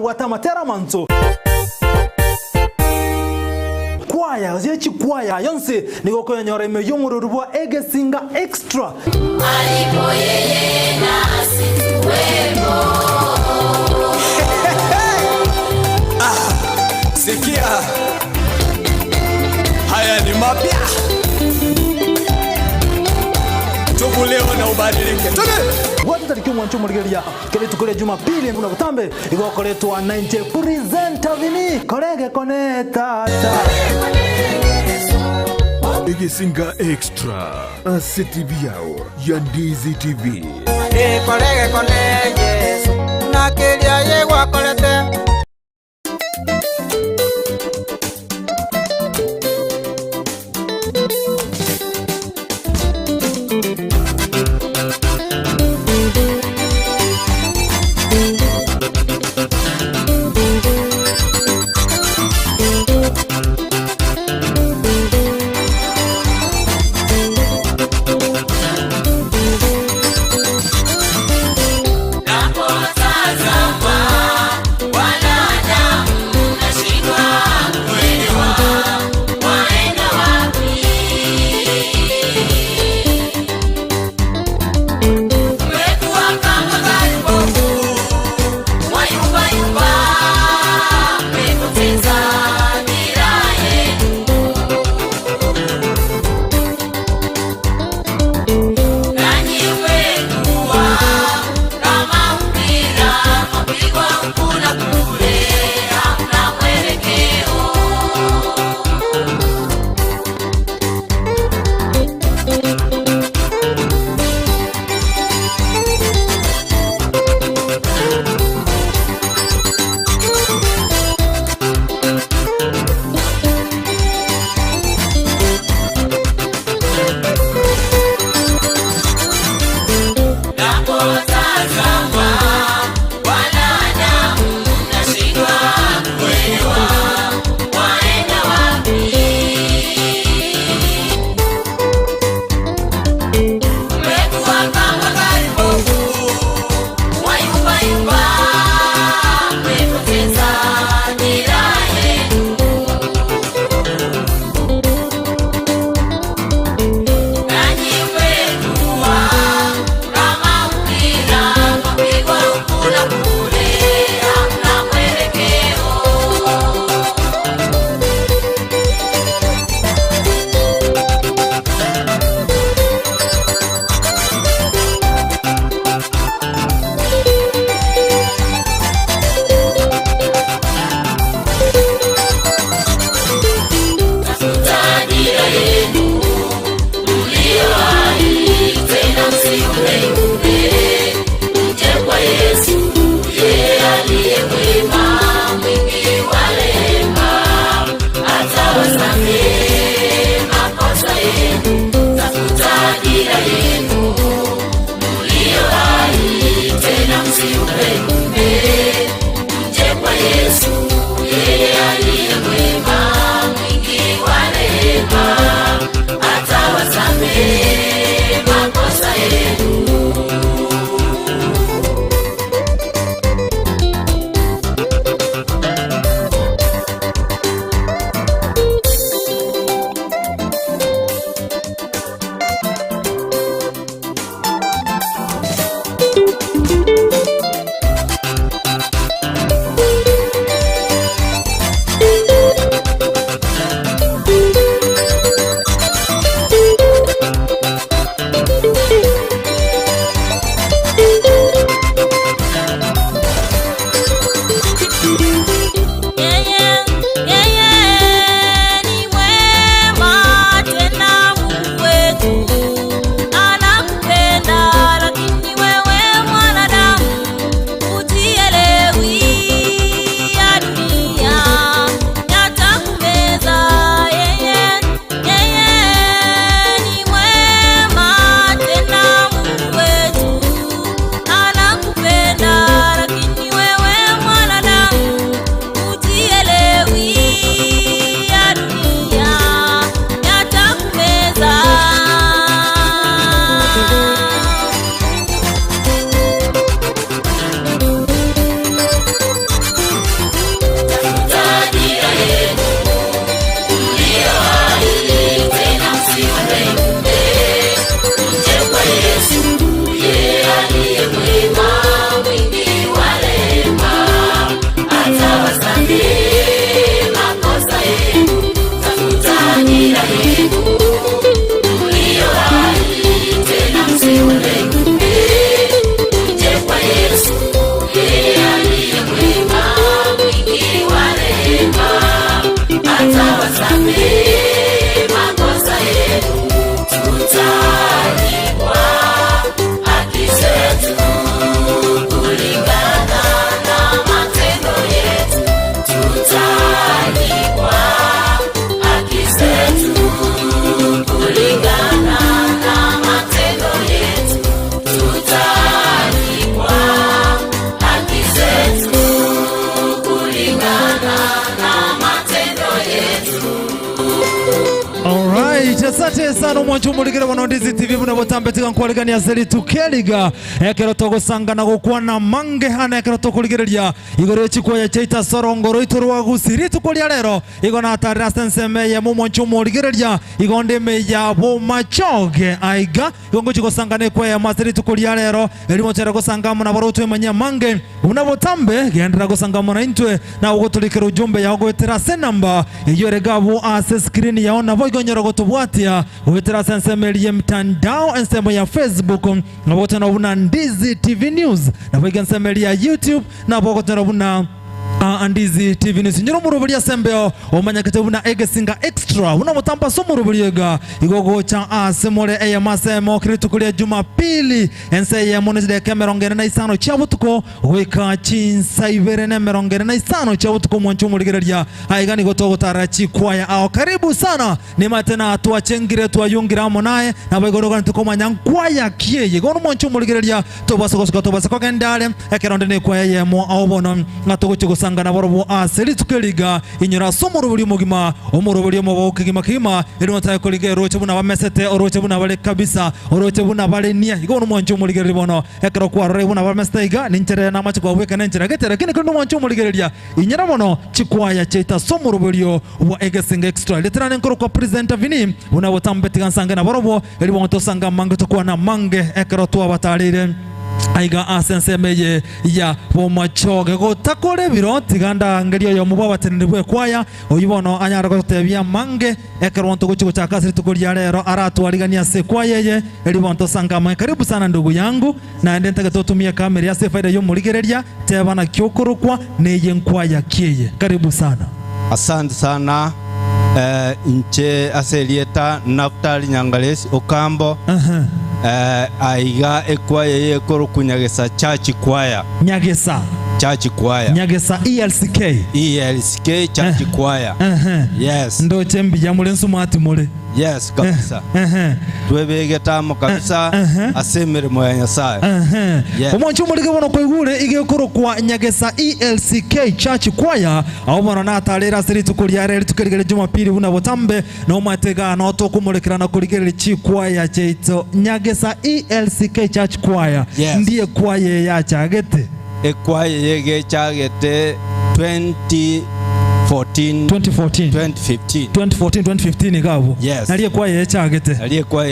watamatera manzo kwaya zechi kwaya yonse nigoko yanyora imeyumururubwa egesinga extra alipo yeye nasi tuwemo. Sikia haya ni mapya tubu leo na ubadilike tune watu tariki mwancho murigeria kile tukole Jumapili mbona butambe igoko letu 90 presenter vini kolege koneta Egesinga extra ACTV yao ya Ndizi TV kolege konege na kelia yegwa kolete Alright, asante sana mwanchumulikira wana Ndizi TV buna botambe tika nkwalekania zeli tukeliga ekero togosanga na gukwa na mange hana ekero tokuligereria igore chikwaya chaita sorongoro itorwa gusiri tukolia lero igona atarira senseme ye mu mwanchumuligereria igonde meya bo machoge aiga igongo chikosanga ne kwaya masiri tukolia lero elimo chera gosanga muna baroto manya mange una botambe gendera gosanga muna intwe na ugotulikira ujumbe ya ogwetera senamba iyo regabo ase screen yaona boigonyero gotubwatia wetera sensemelie mtandao ensemo ya Facebook na bote na buna Ndizi TV News na boiga nsemelia YouTube na bote na buna Ndizi TV News nyoro murubulia sembeo omanya ketebuna Egesinga Extra una mutamba so murubuliega igogo cha asemole eyamasemo kritukulia Jumapili ense ya monezide kemerongere na isano chabutuko weka chinsa ibere na merongere na isano chabutuko mwanchumuligereria haigani gotogo tarachi kwaya ao karibu sana ni matena tuachengire tuayungira monaye na bagoroga tukomanya kwaya kieye gono mwanchumuligereria tobasokosko tobasako gendale ekeronde ne kwaya yemo aobono ngatogo sanga na borobo aseli tukeliga inyura somurubuli mugima omurubuli mo kigima kima eri mataye kolige roche buna bamesete oroche buna bale kabisa oroche buna bale nia igono mwancho muligeri bono ekero kwa rore buna bamestaiga ninchere na machi kwa weka ninchere getera kini kono mwancho muligeria inyura bono chikwaya chaita somurubuli wa Egesinga Extra letrane nkoro kwa presenter vini una botambetika sanga na borobo eri bonto sanga mange to kwa na mange ekero to abatalire aiga asensemeye ya bomachoge gotakore biro tiganda ngerio yo muba batenebwe kwaya oyibono anyara gotebia mange ekeronto guchiko cha kasiri tukulia lero aratwarigania se kwayeye elibonto sangama karibu sana ndugu yangu na ndente gatotumia kamera ya sefaida yo muligereria tebana kyokorokwa neye nkwaya kieye karibu sana. Asante sana nche aselieta Naftali Nyangalesi Okambo aiga ekwaya yekoro kunyagesa church choir Nyagesa ELCK church choir yes ndo chembi ya mule nsumati mule yes kabisa twebegetamo kabisa asemere moya Nyasaye omoncho mulike bono kwigure igekoro kwa Nyagesa ELCK church choir aho bono natalera siri tukulia rero tukeligere Jumapili buna botambe no matega no to kumulekirana kuligere chikwaya cheito Nyagesa ELCK church choir ndiye kwaye ya chagete ekwaye yege chagete 2015 gabo naliye kwaye chagete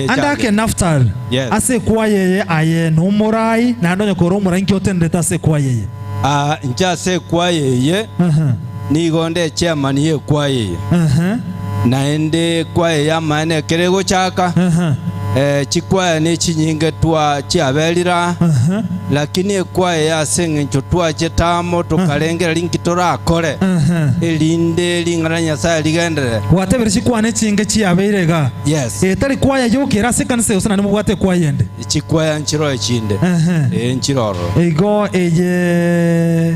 andake Naftali ase kwaye aye no murai na ndonyo koro murai nkotendeta ase kwaye nja ase kwaye ni gonde chairman ye kwaye naende kwaye ya mane kerego chaka chikwaya ne chinyinge twa chiabelira lakini kwaye ya senge chotwa chetamo tokalengera linkitora akore elinde lingana Nyasaye ligendere watebere chikwane chinge chiabelirega yes etali kwaya yokera sekanse usana ne mubwate kwayende chikwaya nchiro echinde nchiroro ego eye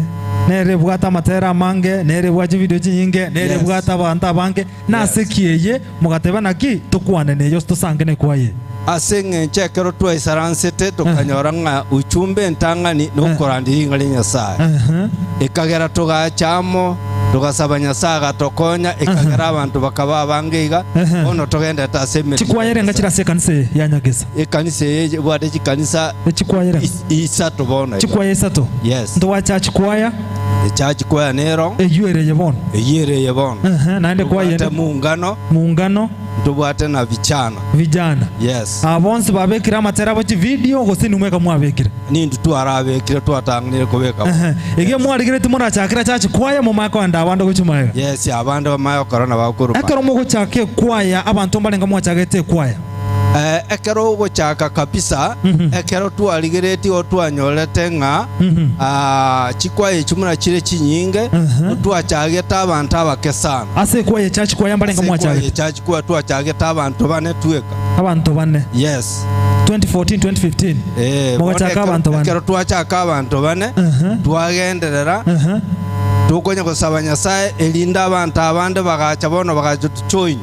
nere bwata matera mange nere bwaje video chinyinge nere bwata banta bange na sekieye mugateba naki tukwane ne yosto sange ne kwaye asenge chekero twa isaransete tokanyoranga uchumbe ntangani no korandiri ngali Nyasaye ekagera tugachamo tugasaba Nyasaye gatokonya ekagera abantu bakaba bangeiga ono togenda tasemere chikwayere ngachira sekanse ya Nyagesa ekanise ye bwate chikanisa chikwayere isato bona chikwaye sato yes ndo wacha chikwaya church choir nero eyere yebon naende kwaye muungano tubwate na vijana yes abonse babekira matera bachi video gosini umweka mwabekira nindu twarabekira twatangnire kubeka ege mwaligire timura chakira church choir mu mako anda abando guchumayo yes abando bamayo korona bakuru akaro mugo chake choir abantu mbalenga mwachagete choir ekero gochaka kabisa ekero twaligireti otwanyolete nga chikwaye chimuna chire chinyinge twachageta abantu abakesana ase kwaye church choir mbalenga mwachagete church choir twachageta abantu bane tweka abantu bane yes 2014 2015 mwachaka abantu bane ekero twachaka abantu bane twagenderera tukonya kusaba Nyasaye elinda abantu abandi bagacha bono bagajoin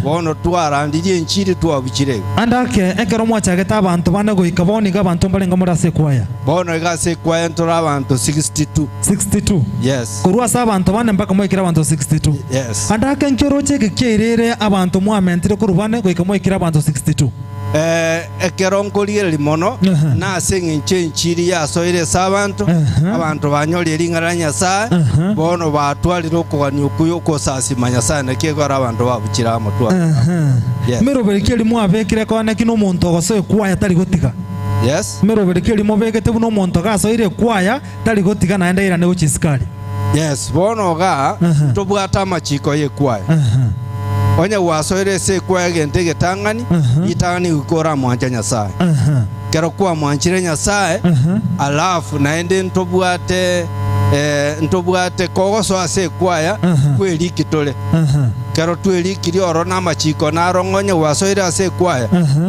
bono twarandiriye enchiri twabukire andake ekero mwachagete abantu bane goika boniga abantu mbalenga muri asekwaya bono igasekwaya ntora abantu 62 yes kurwa sa abantu bane mpaka mwekira abantu 62 yes andake nkero cheke kyerere abantu mwamentire kurubane goika mwekira abantu 62 ekero nkoriere limono nase enchiri yasoire sabantu abantu banyori ringara Nyasaye bono batwalira okugania okuyo kosasima Nyasaye nakegora abantu babukira amotwa meroberekeri mwabekire kone kino muntu ogosoe kwaya tari gotiga yes meroberekeri mobegete buno muntu gasoire kwaya tari gotiga naenda ira ne uchisikali yes bono ga tobwata amachiko ye kwaya onya wasoire se kwaya gente getangani itani ukora mwanja Nyasaye kero kwa mwanchire Nyasaye alafu naende ntobwate kogoso ase kwaya kweli kitole kero tweli kirioro na machiko narongonye wasoire ase kwaya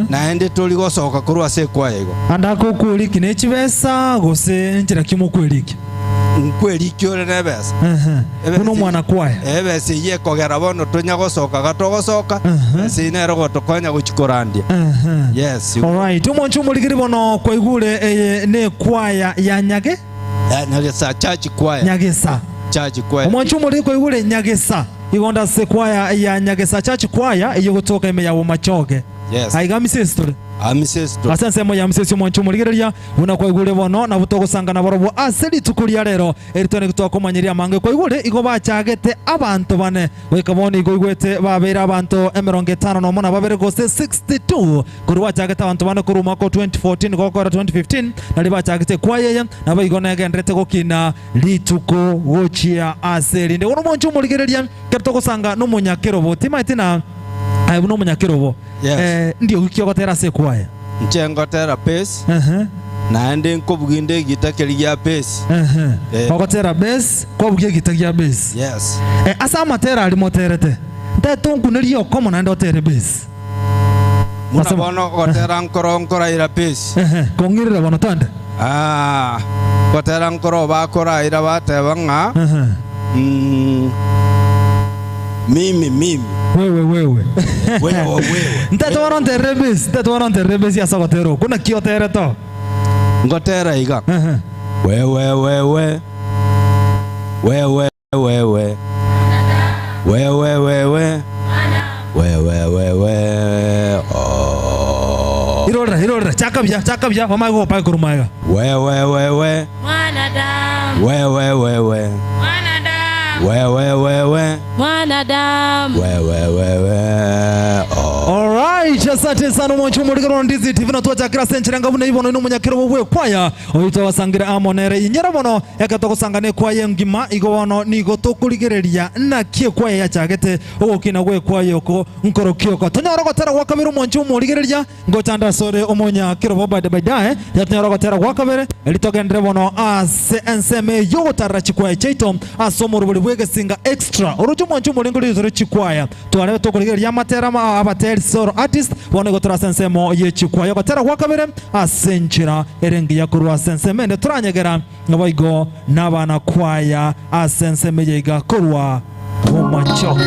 naende toli gosoka kurwa ase kwaya igo andako kweli kinechibesa gose njira kimo kweli kweli kyore nebesa uno mwana kwaya ebese ye kogera bono tonya gosoka gatogosoka sinero gotokonya guchikorandia yes alright umonchu muligiri bono kwaigure ne kwaya ya Nyage Nyagesa church choir Nyagesa church choir umonchu muri kwaigure Nyagesa igonda se kwaya ya Nyagesa church choir iyo gutoka ime ya Machoge yes aigamise history amisesto asansemo ya msesio mwanchu muligereria una kwa igure bono na buto gusangana borobo aseli tukuria rero eritone gutwakomanyiria mange kwa igure igo bachagete abantu bane wekaboni igo igwete babera abantu 50 no mona babere gose 62 kuri bachagete abantu bane kuri umwaka 2014 gokora 2015 nali bachagete kwa yeye na baigona yagendrete gokina lituko gochia aseli ndi uno mwanchu muligereria kerto gusanga no munyakero botima itina buno munyakirobo ndio gukiyogotera se kwaya nchengotera pesi naende nkobuginde gitakeri ya pesi ogotera base kobugie gitagia base yes asa matera ali moterete ntetungu niliyo komo na ndotere base muna bono gotera nkora ira pesi kongirira bono tande gotera nkoro bakora ira batebanga mimi wewe nteto waronte rebes ya sogotero kuna kiotere to ngotera iga wewe irora chakabya wamago pa kurumaiga wewe mwanadamu alright asante sana mwanchu muligero ndizi TV na tuacha kila senchira ngabune ibono ino munyakiro bwe kwaya oyito wasangira amonere inyera bono yakatoko sangane kwaya ngima igobono nigo tokuligereria na kie kwaya yachagete ogokina gwe kwaya oko nkorokio ko tonyorogotera gwa kabiri mwanchu muligereria ngochanda sore omunyakiro bo badaye yatonyorogotera gwa kabiri elitogendere bono ase enseme yogotara chikwaya cheito asomoro buli bwege singa extra orujo mwanchu mulinguri zore chikwaya tware tokuligereria matera ma abateri soro artist bone gotora sensemo ye chikwaya gotera gwa kabiri asenchira erengi yakurwa senseme ne turanyegera ngabayigo nabana kwaya asenseme yega kurwa omacho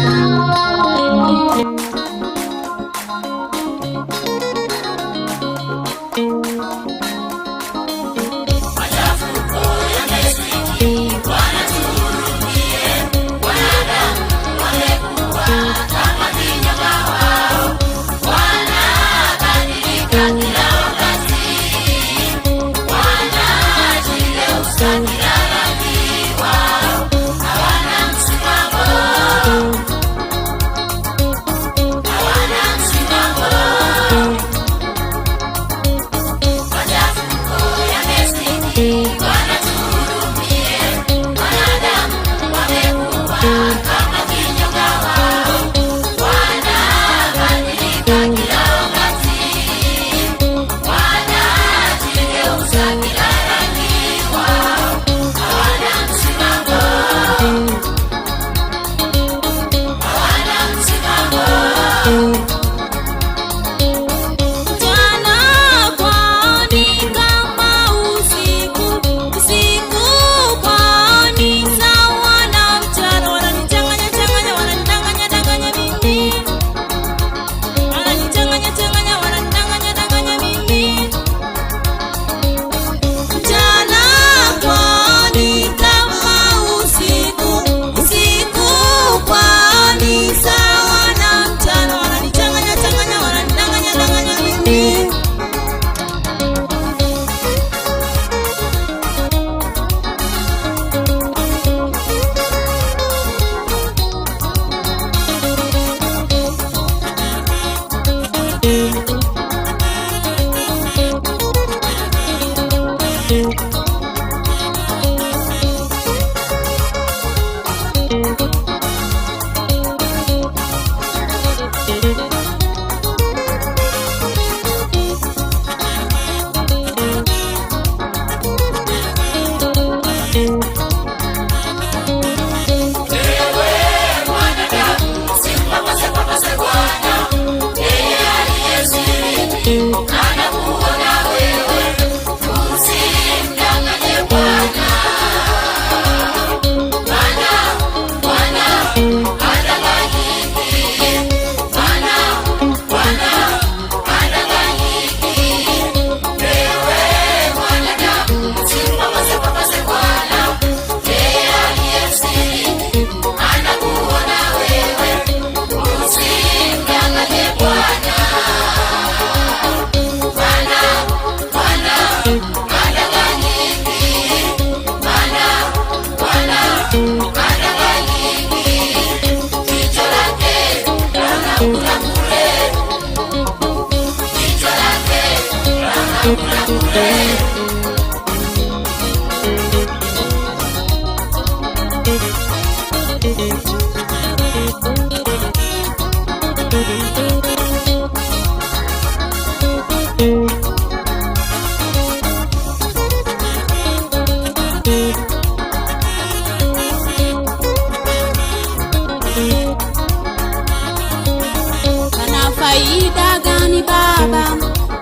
Pana faida gani baba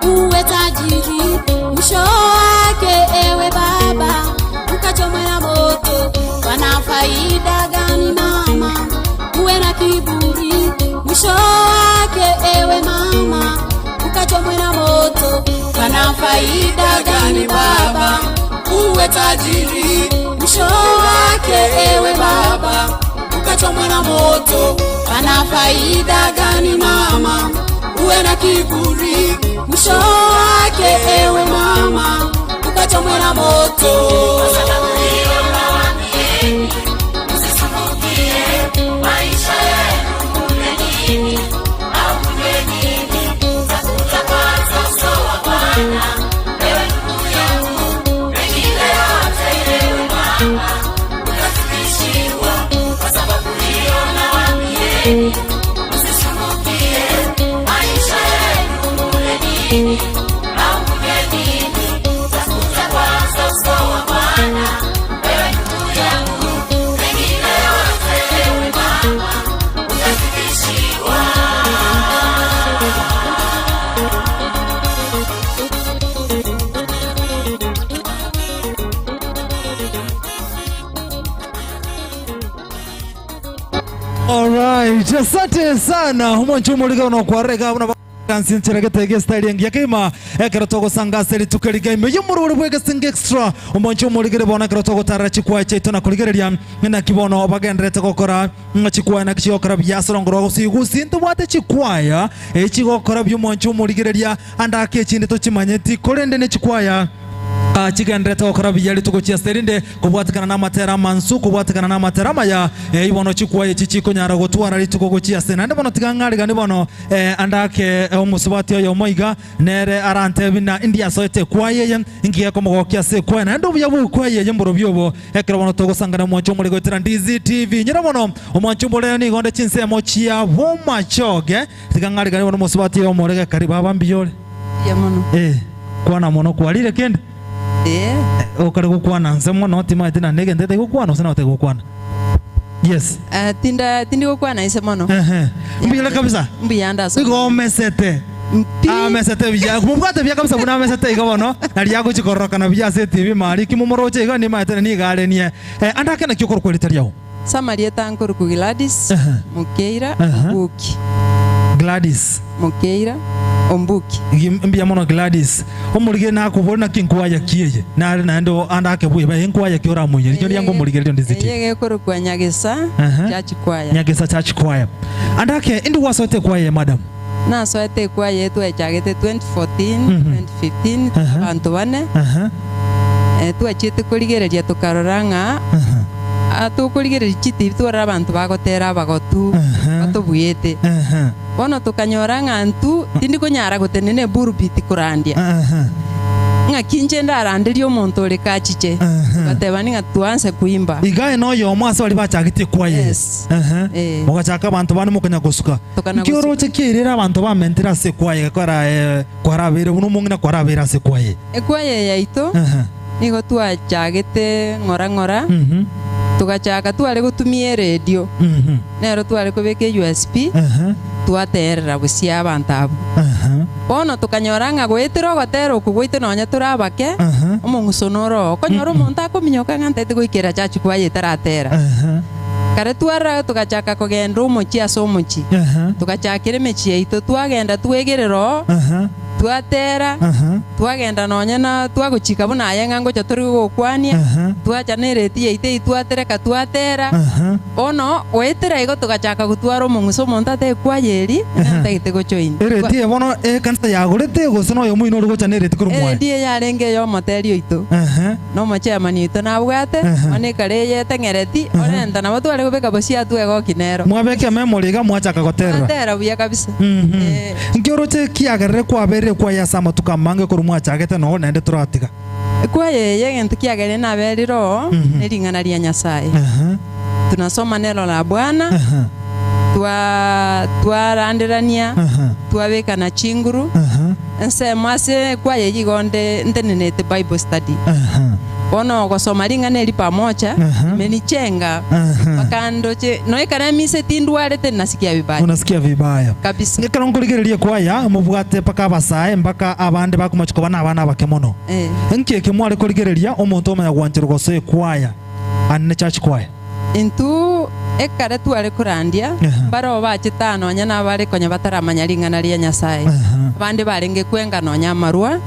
uwe tajiri, mwisho wake ewe baba ukachomwe na moto? Pana faida gani mama uwe na kiburi, mwisho wake ewe mama ukachomwe na moto? Pana faida gani baba uwe tajiri, mwisho wake ewe baba ukachomwe na moto? Pana faida gani mama uwe na kiburi, mwisho wake ewe mama ukachomwe na moto? Maisha yenu kule nini au kule nini, tafuta kwanza uso wa Bwana, ewe ndugu yangu, mengine yote ewe mama utazidishiwa, kwa sababu hiyo nawaambieni, msisumbukie maisha yenu kule nini au kule nini, tafuta kwanza uso wa Bwana, ewe ndugu yangu, mengine yote ewe mama utazidishiwa. Alright, asante sana umoncho mulika unokwarega una kansin cheragete style yangi yakima ekerotogo sanga seri tukeriga imeyo mururi bwege sing extra umoncho muligere bona kerotogo tarachi kwa cheto na kuligereria na kibono bagendrete gokora chikwa na kishokora byasongoro gusigusi ntubate chikwaya echigokora byumoncho muligereria andake chinde to chimanyeti korende ne chikwaya chigendrete gokora byali tugochia serinde kubwatikana na matera mansu kubwatikana na matera maya ibono chikwaye chichiko nyara gotwara litugogochia sena ndebono tigangari gani bono andake omusubati yo moiga nere arante bina india soete kwaye ingiye komogokia se kwa na ndo byabu kwaye yemboro byobo ekero bono togosangana mwancho muri gotera Ndizi TV nyira bono omwancho mbole ni gonde chinse mochia boma choge tigangari gani bono musubati yo morega kariba bambiyole ya mono kwana mono kwalire kende okare gukwana nsemo no tima tina nege ndete gukwana usana ote gukwana yes tindi gukwana ise mono mbiyele kabisa mbiyanda so igo mesete mesete biya kumubwate biya kabisa buna mesete igabono nali yago chikoroka na biya se TV mari kimumoroche iga ni maitene ni gare ni andake na kyokoro kwelitariaho Samarieta nkuru ku Gladys Mukeira Ombuki Gladys Mukeira Ombuki mbia mono Gladys omurige na kubona kinkwaya kiye na ndo andake buye ba inkwaya kiora munye ryo yango murige ryo ndiziti yege koro kwa Nyagesa church choir Nyagesa church choir andake indi wasote kwaye madam na soete kwaye yetu echagete 2014 2015 bantu bane tuachite kurigereria tukaroranga atukurigereria chiti twara abantu bagotera bagotu batubuyete bono tukanyora ngantu tindi kunyara gutenene burubiti kurandia ngakinje ndarandirio omuntu uri kachiche batebani ngatuanse kuimba igae no yo mwasa bali bachagite kwaye mugachaka abantu bane mukanya gusuka kioroche kirira abantu bamentira se kwaye kwara bere buno mungina kwara bere se kwaye ekwaye yaito nigo twachagete ngora tugachaka tware gutumie radio nero tware kubeke USB twaterera busia abantu abo bono tukanyoranga gwitira gotero kugwite nonya turabake omungusonoro konyora omuntu akominyoka ngantete goikera chachu kwaye taratera kare twara tugachaka kugenda omochi ase omochi tugachakire mechi yaito twagenda twegerero twatera twagenda nonya na twagochika buna ayenga ngocha turi gokwania twacha nereti yaite twatereka twatera ono wetera igo tugachaka gutwara omunguso omonto atekwayeri ntagite gochoini ereti bono kansa yagorete gosono yo muino uri gocha nereti kuri mwa ereti yarenge yo moteri oito no machemani ito nabwate mane kare yetengereti orenta nabo tware gobeka bosia twego kinero mwabeke memory ga mwachaka gotera atera buya kabisa ngioroche kiagerere kwabere kwa yasama tukamange kuri mwachagete no nende turatiga kwa yeye gento kiagere naberiro neringana ria Nyasaye tunasoma neno la Bwana, twarandirania, twabika na chinguru, nsemase kwa yejigonde ntenenete Bible study. Ono kusoma ringana pamoja menichenga makandoche noikana mise tindware tena nasikia vibaya. Unasikia vibaya kabisa. Ngikara ngurigereria kwaya mubwate paka basae mpaka abande bakumachiko bana abana bakemono. Nkeke mwari kurigereria omuntu omanya gwanchira gose kwaya anne church kwaya. Intu ekare tware kurandia baro bachitano nyana bare konya bataramanya ringana ria Nyasaye. Bande barenge kwenga no nyamarua.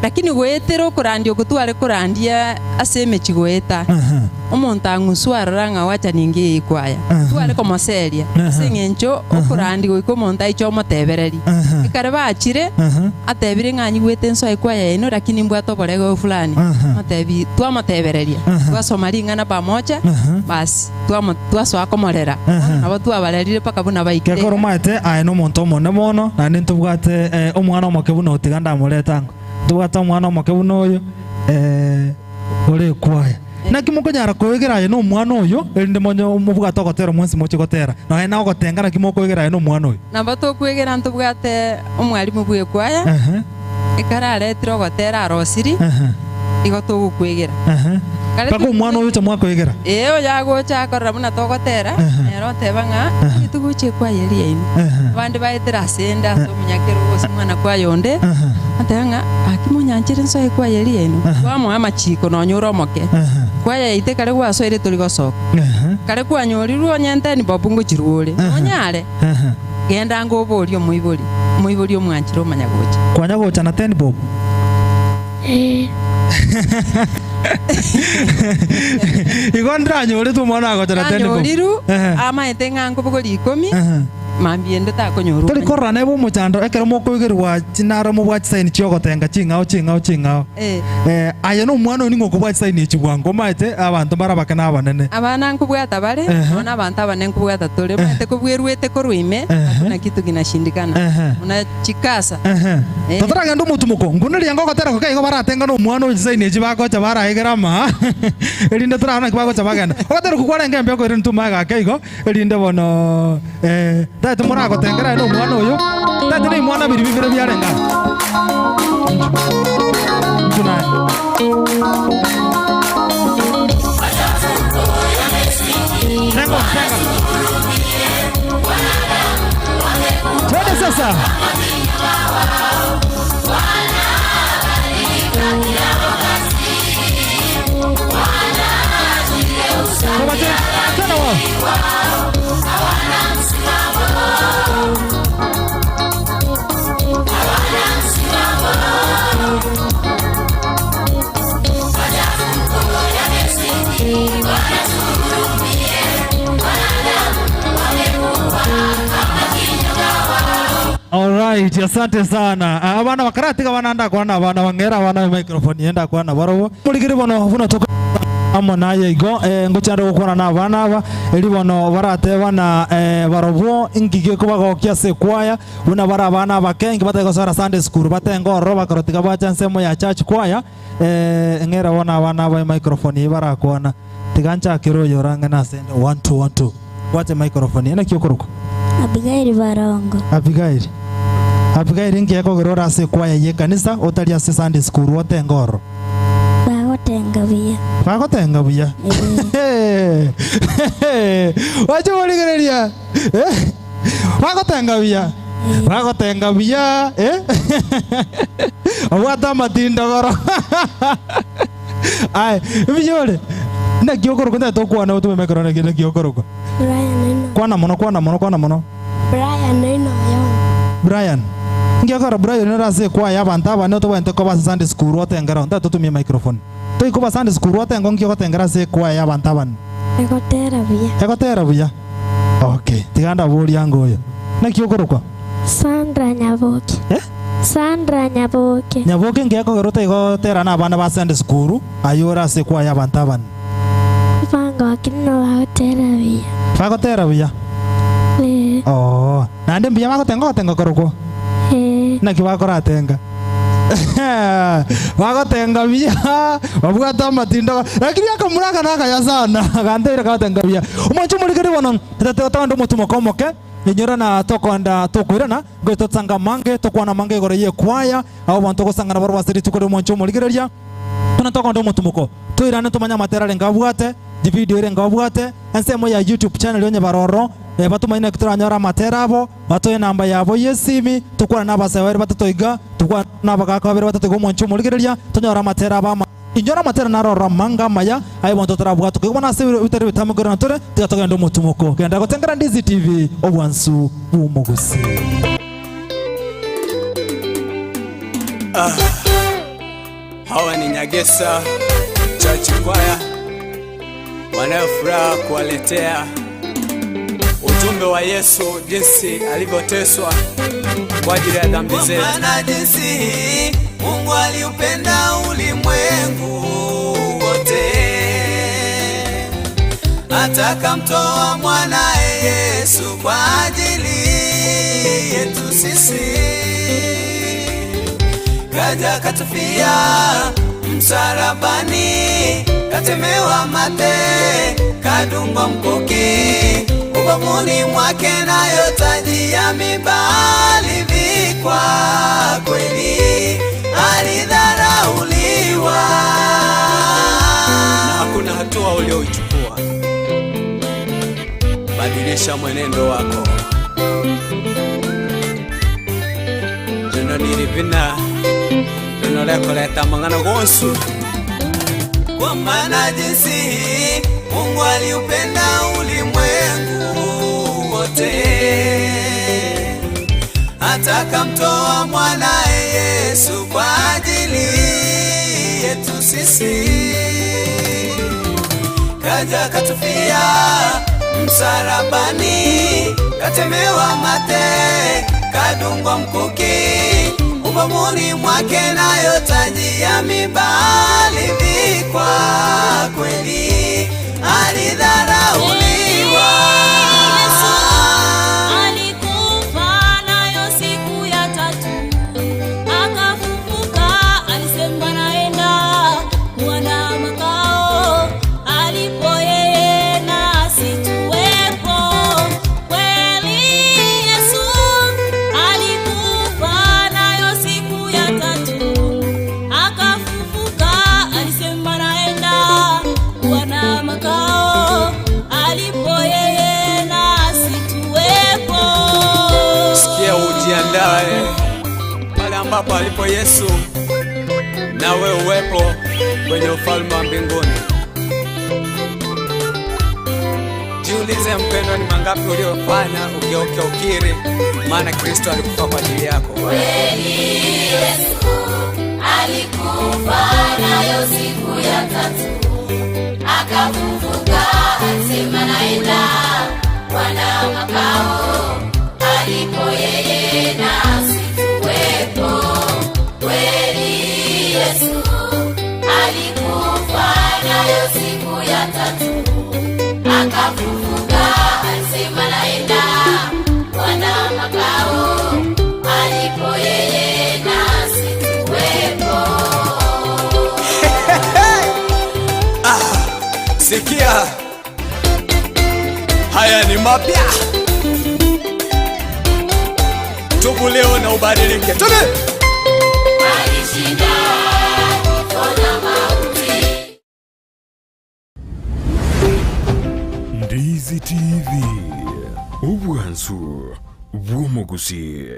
Lakini gwetero kurandio gutware kurandia aseme chigweta. Omuntu anguswara nga wacha ningi ikwaya. Tware komoseria. Singencho okurandi goiko monta icho motebereri. Ikare bachire atebire ng'anyi gwete nso ikwaya eno lakini mbwato borego fulani. Matebi twamotebereria. Twasoma ringana pamoja basi twaswa komorera. Abo twabarerire paka buna baikire. Kekoro maete aeno muntu omone mono na nintubwate omwana omokebuno otiganda muretango. Tubwata omwana omokebuno oyo ore kwaya. Na kimukonyara kwegera ye no mwana oyo erinde monyo mubwata ogotera mwensi mochi gotera. Na ena ogotengana kimukwegera ye no mwana oyo. Na bato kwegera ntubwate omwalimu bwe kwaya. Ekara aretiro gotera arosiri. Igoto gukwegera. Pako mwana oyo chamwa kwegera. Oya gocha korra buna togotera. Ero tebanga ituguche kwa yeri yin. Bande baitera senda so munyakero gose mwana kwa yonde. Atanga akimunyanchire nso kwa yeri yin. Kwa mwa machiko no nyuro moke. Kwa yaite kare kwa so ire tuligosoka. Kare kwa nyoriru onyente ni babungu chiruole. Onyare. Genda ngoborio muibori omwanchiro manyagocha. Kwanya gocha na 10 bob. Igondra nyore tu mwana agochera 10 bob. Nyoriru ama etenga ngobogori 10. Mambiende ta konyoru. Tuli korra nebo muchando ekero mokoigerwa chinaro mubwachi sign chiogotenga chingao. Aye no mwana oni ngokubwachi sign chigwango maite abantu barabakana abanene. Abana nkubwata bare ona abantu abanene nkubwata tole maite kubwerwete korwime na kitu kinashindikana. Una chikasa. Tatara gando mutumuko nguniri yango gotera ko kaigo baratenga no mwana oni sign chibagocha baraegerama. Erinde turana kibagocha bagana. Gotera kukwara ngembe ko irintu maga kaigo erinde bono Tatu mwana gotengera no mwana oyo. Tatu ni mwana biri bibire byarenga. Tunai. Nengo tenga. Twende sasa. Tena wao. Alright, asante sana. Abana bakaratiga bananda kwana abana bangera abana microphone yenda kwana barobo. Muligire bono buno toka amo naye igo ngochande gukora na abana aba eri bono barate bana barobo ingige kubagokia se kwaya buna bara abana bakengi batego sara Sunday school batengo ro bakarotiga bacha nsemo ya church kwaya ngera bona abana ba microphone ibara kwana tigancha kiro yoranga na sende 1 2 1 2 wacha microphone ena kiokoruko Abigail Barongo. Abigail ngi yako gerora se kwaya ye kanisa otalia se Sunday school wote ngoro. Bagotenga buya. Wacha waligereria. Bagotenga buya. Awata matinda goro. Ai, bijole. Na kiokoro kunta tokwana utume mekrona kile kiokoro. Kwana mono. Brian. Ngiyakora Brian nera se kwa yabantu abane to bente ko ba Sunday school otengera onta tutumie microphone. To iko ba Sunday school otengo ngyo otengera se kwa yabantu abane. Egotera buya. Okay, tiganda buri yango yo. Na kiokoro kwa. Sandra Nyaboke. Nyaboke ngiyako gerota igotera na abana ba Sunday school ayora se kwa yabantu abane. Bagotera buya. Oh, nande mbiya bagotenga koroko. Na kibakora atenga. bagotengabia babwata matinda lakini akamuraga nakaya sana gandere gatengabia umoncho muligere bono tatatondo mutumo komoke inyora na tokonda tokwirana goto tsanga mange tokwana mange gore ye kwaya abo bantu gosangana baro basiri tukore umoncho muligereria tuna tokonda mutumuko toirane tumanya matera ngabwate di video ire ngabwate ensemo ya YouTube channel yonye baroro batumaine kuturanyora matera abo batoye namba yabo yesimi tukwana nabasewere batatoiga tukwana nabagakabere batatoiga umoncho muligereria tunyora matera aba injora matera narora manga maya ayo bantu tarabwatu kubona se utari bitamugora natore tigatogenda mutumuko genda gotengera Ndizi TV obwansu bumugusi. Hawa ni Nyagesa Church Choir wanayofuraha kuwaletea ujumbe wa Yesu jinsi alivyoteswa kwa ajili ya dhambi zetu. Maana jinsi Mungu aliupenda ulimwengu wote atakamtoa mwanae Yesu kwa ajili yetu sisi, kaja katufia msalabani, katemewa mate, kadungwa mkuki, ubavuni mwake nayo taji ya miiba alivikwa. Kweli alidharauliwa na hakuna hatua ulioichukua. Badilisha mwenendo wako. Jino nilivina jino leko leta mangana gonsu. Kwa maana jinsi Mungu aliupenda ulimwengu wote atakamtoa mwanae Yesu kwa ajili yetu sisi, kaja katufia msalabani, katemewa mate, kadungwa mkuki, ubavuni mwake nayo taji ya miiba alivikwa. Kweli alidharauliwa. Ujiandae pale ambapo alipo Yesu, nawe uwepo kwenye ufalme wa mbinguni. Jiulize mpendwa, ni mangapi uliofanya ugeuke ukiri, maana Kristo alikufa kwa ajili yako. Kweli Yesu alikufa nayo siku ya tatu akafufuka, asema naenda Bwana makao alipo yeye nasi tuwepo. Kweli Yesu alikufa nayo siku ya tatu akafufuka, asema naenda Bwana makao alipo yeye nasi tuwepo. Sikia, haya ni mapya. Tubu leo na ubadilike. Tume! Alishinda kifo na mauti. Ndizi TV obwansu bw'omugusi.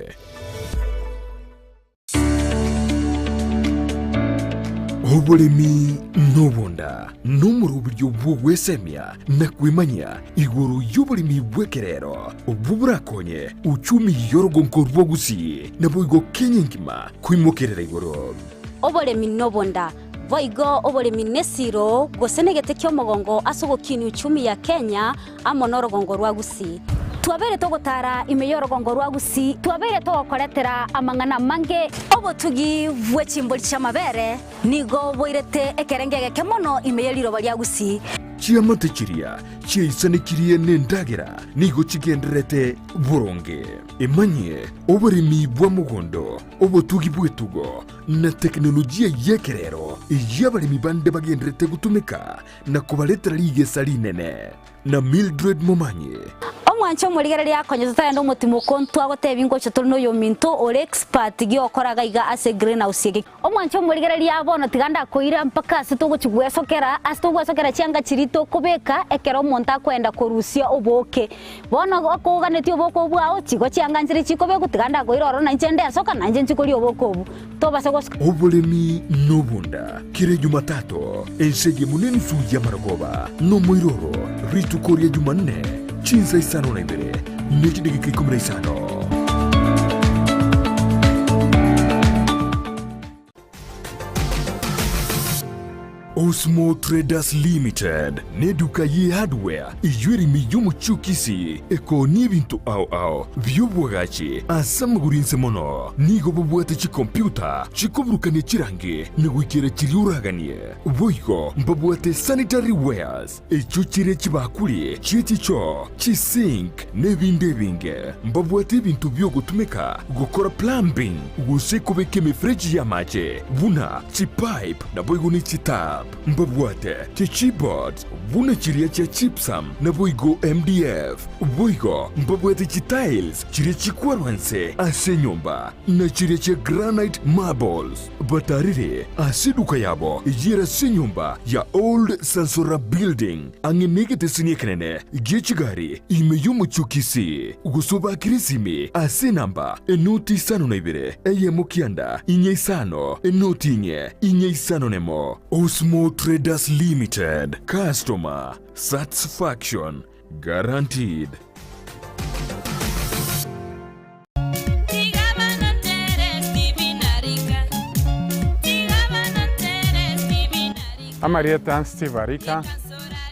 Obulimi n'obunda n'omuri uburyo bw'ogwesemya nakwimanya iguru y'obulimi bw'ekerero obuburakonye uchumi y'orugongo rw'ogusi nabwo Kenya ngima kwimokerera iguru. Obulimi n'obunda voigo obulimi nesiro gosenegete ky'omugongo asogokini uchumi ya Kenya amo n'orugongo rw'agusi. Twabere togotara imeyo rugongo rwagusi, twabere togokoretera amang'ana mange obotugi bw'echimbori cy'amabere nigo boirete ekerengege kemono imeyo lirobo lyagusi. chiamatachiria chiaisanikirie nendagera nigo chigenderete buronge emanye oburimi bwa mugondo obutugi bwetugo na teknolojia yekerero yabarimi bande bagenderete gutumika na kubaletera ligesa linene na Mildred Momanye omwancho murigereria akonye tutayenda omutimo kontu agoteba ingocho turi no yominto ore expert giokoraga iga ase greenhouse ege omwancho murigereria abono tiganda koira mpaka asitugwesokera chianga chirito kubeka ekero omonto akwenda korusia oboke bono okoganeti oboko bwao chigo chianga nchiri chikobe gutiganda koira oro nanje ndesoka nanje nchikori oboko obu tobase gosika oburemi nobunda kire Jumatatu ensege munene suya maragoba no moiroro ritukoria Jumanne chinza isano na ibere nechidegeka 15. Osmo Traders Limited neduka ye hardware iyuri miyumu chukisi eko nibintu au vyobwagachi asamugurinse mono nigo bubwate chi computer chikobrukane chirange negwikira chiriuraganie boigo mbabwate sanitary wares echuchire chibakuli chichicho chisink nebinde binge mbabwate bintu byo gutumika gukora plumbing gusekobeke mefreji ya mache buna chipipe na boigo ni chitap mbabwate chichibot buna chiria cha chipsam na boigo MDF boigo mbabwate chitiles chiria chikwarwanse ase nyumba na chiria cha granite marbles batarire asiduka yabo yera se nyumba ya Old Sansora Building angenegete sinyekenene gichigari imeyumu chukisi gusoba kirisimi ase namba enoti 52 eye mukianda inye isano enoti inye isano nemo Osmo Traders Limited. Customer satisfaction guaranteed. Amarieta Steve Arika,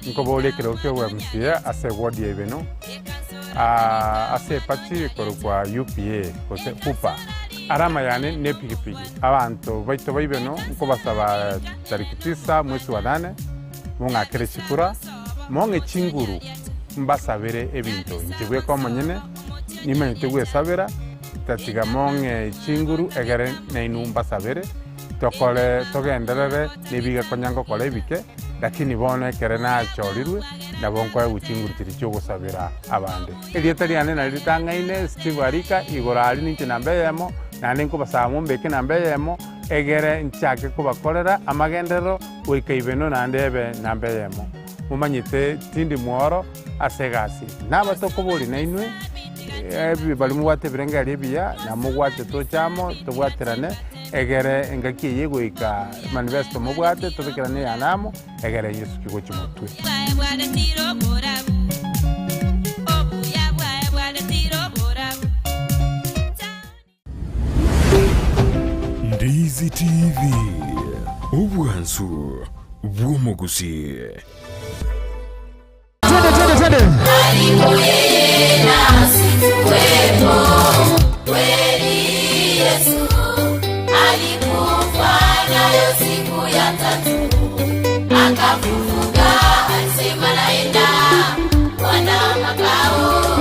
nkobole kirokyo wamsia ase ward yebeno. Ase pati korukwa UPA kose pupa. Arama yane ne pikipiki. Abantu baito baibeno nkobasaba tariki 9 mwezi wa 8 munga kerechikura monge chinguru mbasabere ebintu njibwe ko monyene nime tegwe sabera tatiga monge chinguru egere neinu mbasabere tokole togenderere nebiga konyango kole bike lakini bone kere na chorirwe na bonko ya uchinguru kiricho gusabira abande elieta liane na litangaine Steve Arika igorali ninche nambeyemo nane nko basamu mbeke nambeyemo egere nchake kubakorera amagendero wikaibeno nandebe nambeyemo mumanyite tindi muoro asegasi nabatoko boli nainwe ebi bali muwate birenga libya na muwate tochamo tobwaterane egere engaki yegoika manifesto mubwate tobikirane yanamo egere Yesu kigo chimutwe Ndizi TV Ubwansu Bwomogusi Twende alipo yeye nasi tuwepo kweli Yesu alikufa nayo siku ya 3 akafufuka alisema naenda Bwana makao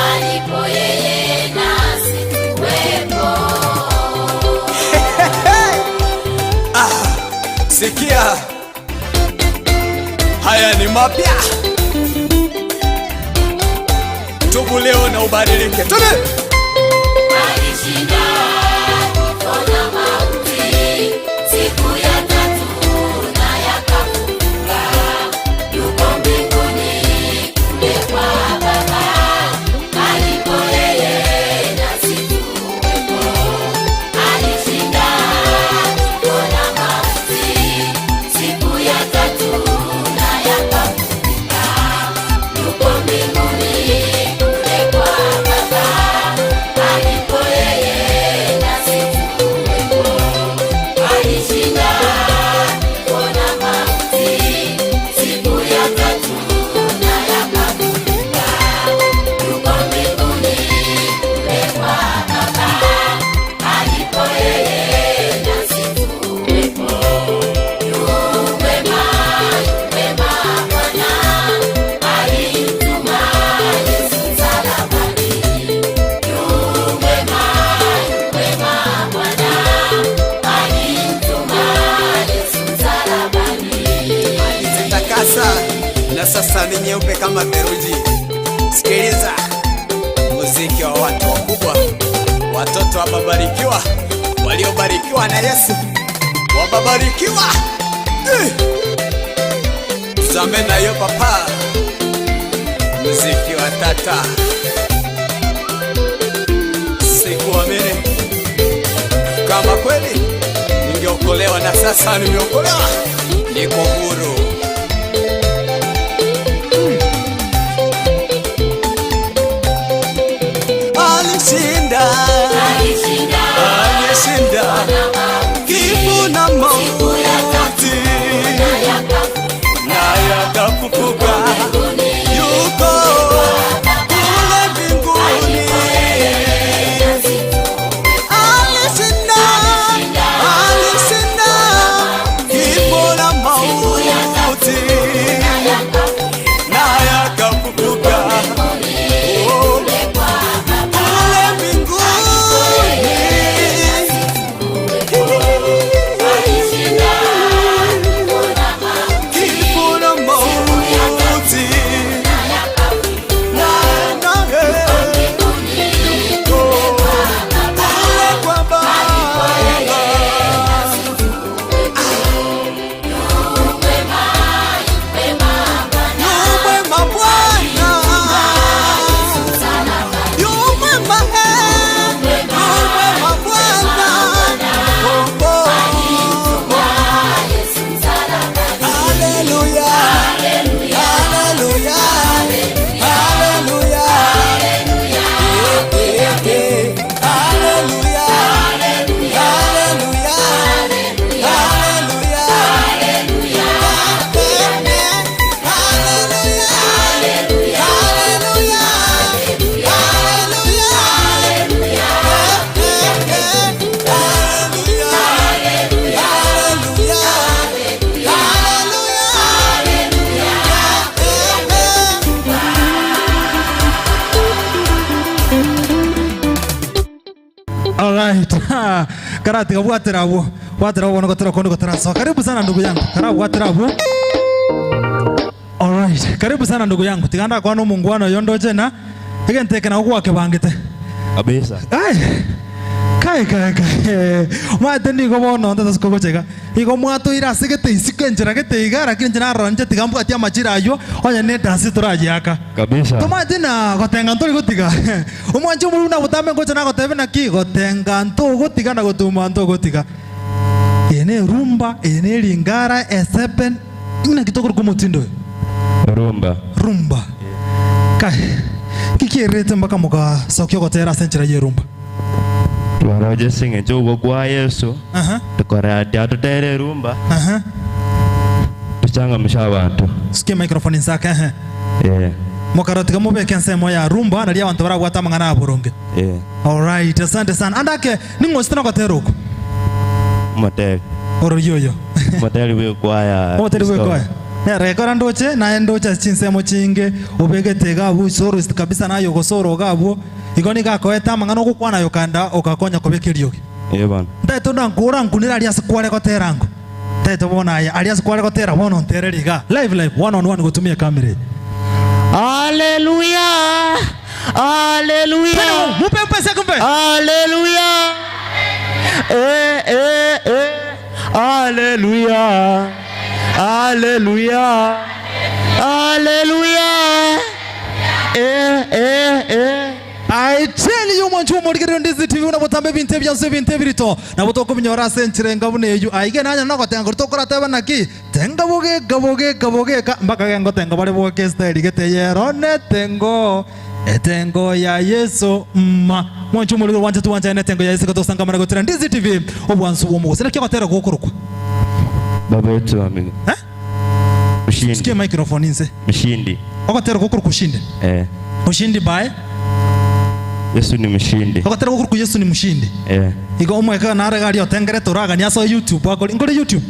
alipo yeye nasi tuwepo. Sikia, haya ni mapya. Tubu leo na ubadilike. Tubu! Alishinda kifo na mauti siku ya 3 na yakafufuka. Yuko mbinguni kule kwa Baba. Alipo yeye nasi tuwepo. Alishinda kifo na mauti siku ya 3 na yakafufuka. Yuko mbinguni kule kwa Baba. Alipo yeye sasa ni nyeupe kama theluji. Sikiliza muziki wa watu wakubwa, watoto wabarikiwa, waliobarikiwa na Yesu, wabarikiwa. Zame na yo papa, muziki wa tata. Sikuamini kama kweli ningeokolewa, na sasa nimeokolewa, niko huru. Alishinda kifo na mauti, na yakafufuka, yuko kule mbinguni. Alishinda kifo na mauti, na yakafufuka. Alright. Karati kabwatira abo. Bwatira abo nokotera kondo kotera. So karibu sana ndugu yangu. Bwatira abo. Alright. Karibu sana ndugu yangu. Tiganda kwa no mungwana yondo jena. Igenteke na kwa kebangite. Kabisa. Ai. Kai. Mate ni ko bono ndosko chega. Iko mwato ira sigete isikenjera gete igara kinjena ronje tigambu atia machira ayo. Onya ne dance turaje aka. Kabisa. Tomate na gotenga ntoli gotiga. Umwanje muri na butame ngocha na gotebe na ki gotenga nto gotiga na gotuma nto gotiga. Ene rumba, ene lingara, esepen. Ina kitoko kumutindo. Rumba. Kai. Kikirete mpaka muka sokyo gotera senchira ye rumba. Tuaraje singe jogo kwa Yesu. Tukora teatro tere rumba. Tuchanga mshabantu. Sikia microphone nsaka. Mokarotika mube kensemo ya rumba na lia wantu barabwata mangana aburonge. Alright, asante sana. Andake ningo sitana kwa teruko. Motel. Oroyoyo. Motel we kwaya. Motel we kwaya. Ya rekora ndoche na ndocha chinsemo chinge ubege tega bu soro kabisa nayo gosoro gabo. Igoni gakoeta mangano gukwana yokanda okakonya kobekerio. Bana. Ndaito ndangura nkunira alias kwale kwa terango. Ndaito bona ya alias kwale kwa tera bono ntereriga. Live one on one gutumia kamera. Hallelujah. Hallelujah. Mupe mpesa kumbe. Hallelujah. Hallelujah. Hallelujah. Hallelujah. I tell you mwanchu murigiro ndizi TV unabotambe binte byanse binte birito nabotoko minyora senchire ngabune yeju aige nanya nako tengo tokora teba naki tenga boge mbaka gengo tengo bale boke style gete yero ne tengo ya Yesu mwanchu murigiro wanje tu wanje ne tengo ya Yesu katosanga mara gotera ndizi TV obwansu bomo sina kyo katera gokorukwa baba yetu amini Mshindi. Sikia microphone inse Mshindi. Wakatera gukuru kushinde Mshindi by Yesu ni mshindi. Wakatera gukuru Yesu ni mshindi. Iko omweka nare gali otengere toraga ni aso YouTube wako ngore YouTube.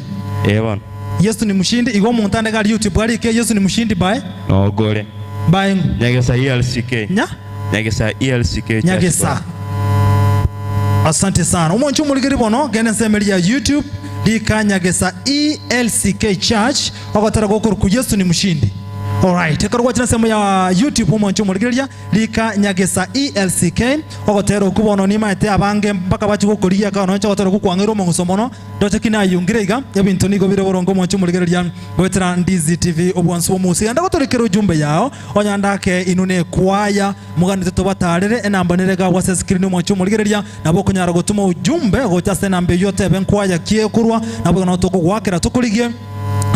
Bana. Yesu ni mshindi iko muntande gali YouTube gali ke Yesu ni mshindi by Ogore. By Nyagesa ELCK. Nyagesa ELCK. Nyagesa. Asante sana. Umonchu muligiri bono gene semeli ya YouTube di Nyagesa ELCK Church wakatera gukuru Yesu ni mshindi. Alright, ekorwa china sehemu ya YouTube umoncho muligiria lika nyagesa ELCK ogotero kubono ni maete abange mpaka bachigo kuriya ka no chagotero kukwangiro mongusomono doche kina yungirega ebintu nigo bire borongo moncho muligiria gwetera Ndizi TV obwansu omusi anda gotorekero jumbe yao onyandake inune kwaya mugandite tobatarere enambanirega wase screen moncho muligiria nabo kunyara gotuma ujumbe gochase nambe yote benkwaya kiekurwa nabo no tokugwakira tukurigie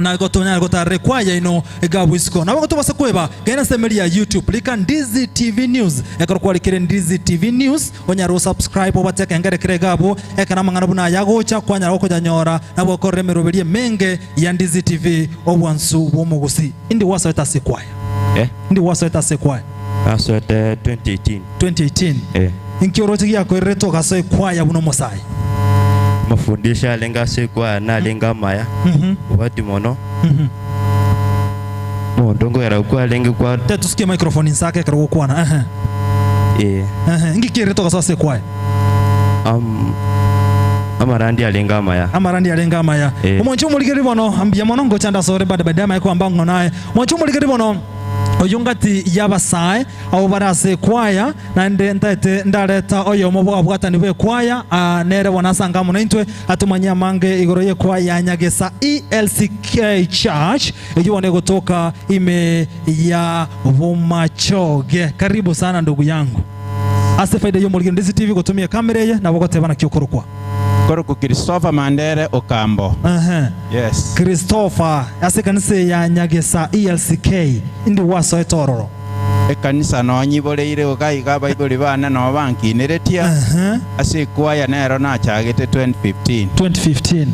na gotonya gotarre kwaya ino egabwisiko nabo gotobasa kweba gaina semeri ya YouTube lika Ndizi TV News ekorwa likire Ndizi TV News onyaro subscribe obateka ngere kire gabo ekana mangana buna yagocha kwanya roko janyora nabo koremeroberie menge ya Ndizi TV obwansu bomugusi indi wasa etasekwaya ndi wasa etasekwaya aso 2018 inkiorochi yako ireto gaso kwaya buno mosai mafundisha lenga sekwa na lenga maya ubati mono ndongo era kwa lenga kwa tusikie microphone insake karo kwana ngikire toka sasa kwa amarandi alenga maya umoncho muligeri bono ambia mono ngo chanda sore bade bade mai kwa mbango naye umoncho muligeri bono oyungati yabasae abo barase kwaya nande ntate ndareta oyo mobo abwatani be kwaya nere bonasanga muno intwe atumanya mange igoro ye kwaya nyagesa ELCK Church ejone kutoka ime ya Bomachoge. Karibu sana ndugu yangu. Ase faida yo muligiri Ndizi TV kutumia kamera ye na bogote bana kyokorokwa Koroku Christopher Mandere Okambo. Yes. Christopher, ase kanise ya nyagesa ELCK indi waso etororo. Ekanisa no nyiboleire ogayiga Bible bana no bankineretia. Ase kwaya nero na chagete 2015.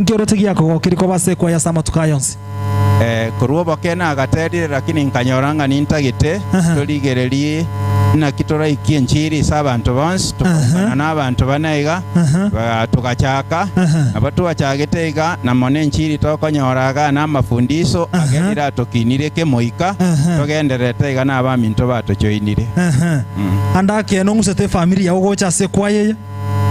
Ngiorotegi yako kiriko base kwaya sama tukayonsi. Kuruobo kena agateri lakini nkanyoranga nintagite toligererie na kitora ikienchiri sabantu bonse tukana nabantu banaiga tukachaka abatu bachagiteiga na monenchiri tokonyoraga na mafundiso agerira tokinire kemoika togendereteiga na abaminto batochoinire andake no ngusete family yawo gocha se kwaye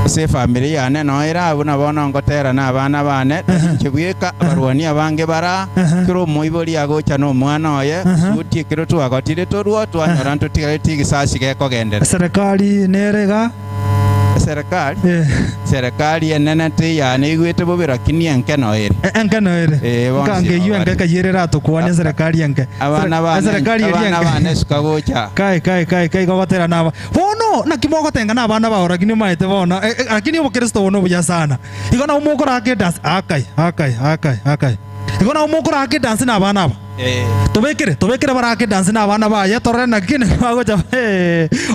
se family yane no ira abuna bono ngotera na abana bane kibweka barwani abange bara kiro moibori agocha no mwana oye uti kiro tu agotire toruo twanyora ntutigare tigisasi gekogendera serikali nerega serikali enenete yani igwete bobera kini enkeno ere kange yu enke kayerera tukwane serikali enke abana bane sukagocha kai gogotera naba bono na kimogo tenga na abana bahora kini maite bono lakini obo Kristo bono buya sana igona umukora ke dance akai igona umukora ke dance na abana aba tobekere barake dance na abana ba yatorena kine bagocha